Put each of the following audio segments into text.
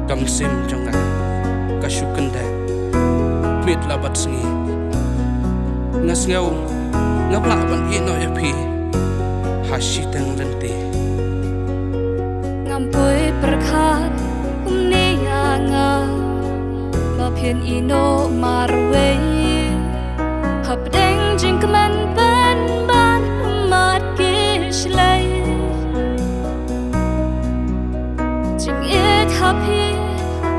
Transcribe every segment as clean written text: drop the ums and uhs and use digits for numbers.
cầm sim trong ngàn cả chục cân đẹp miệt là bật nghi ngas ngâu ngấp lạ vẫn yên nói phi hashi teng lên tì ngam poi perkhat ni anga ba phiền ino marway hấp đeng jing kaman ban ban mat kish lay jing it happy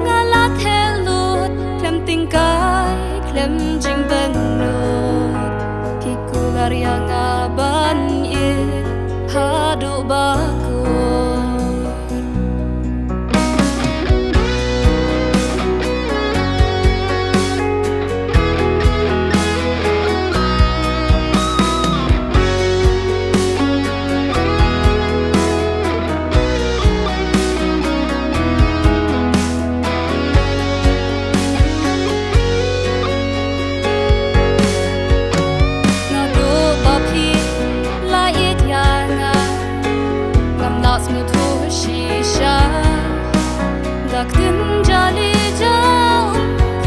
ngala thelut klem ting kai klem jing ban no kikular yang aban it hadu baku Gak tin jali jauh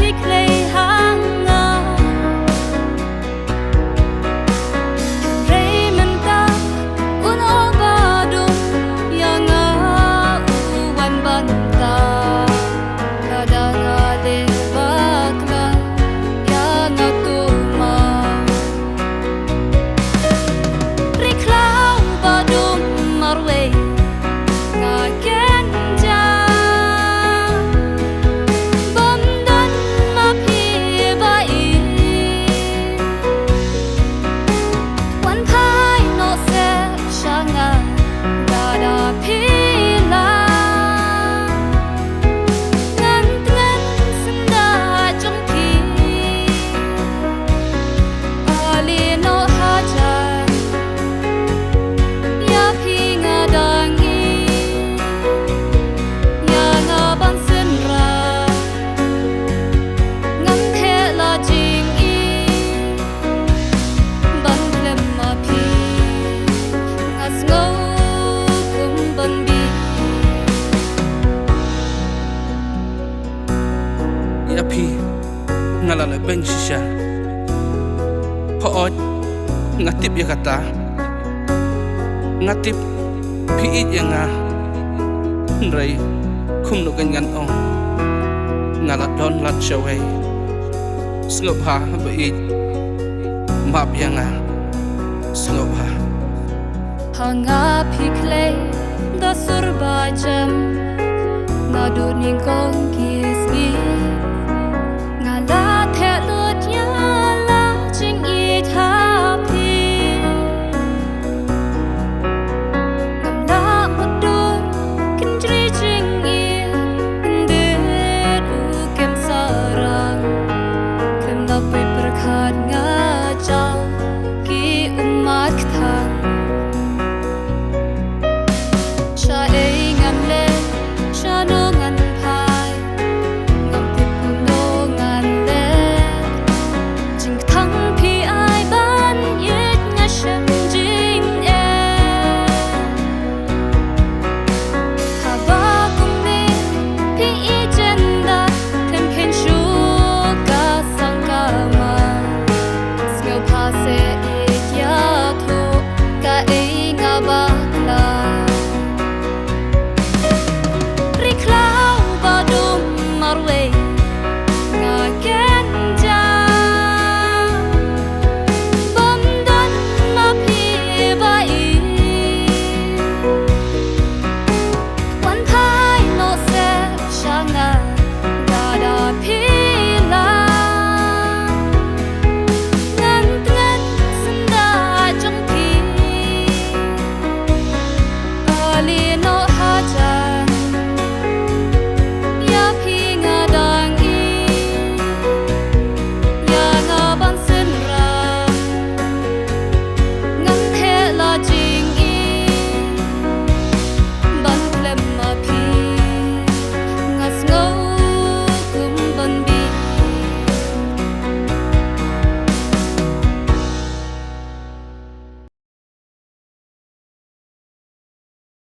piklei hanga Rei mentah un obadum yang uwan bantah Kadang ale bakla yang tuma Riklau badum marway ngagen phi ngala le ben shisha hoot ngatip ya kata ngatip phi ya nga rei khum no kan ong ngala don lat shaway snop ha ba i map ya nga snop ha hanga phiklei da surba jam ngadu ning kong kisgi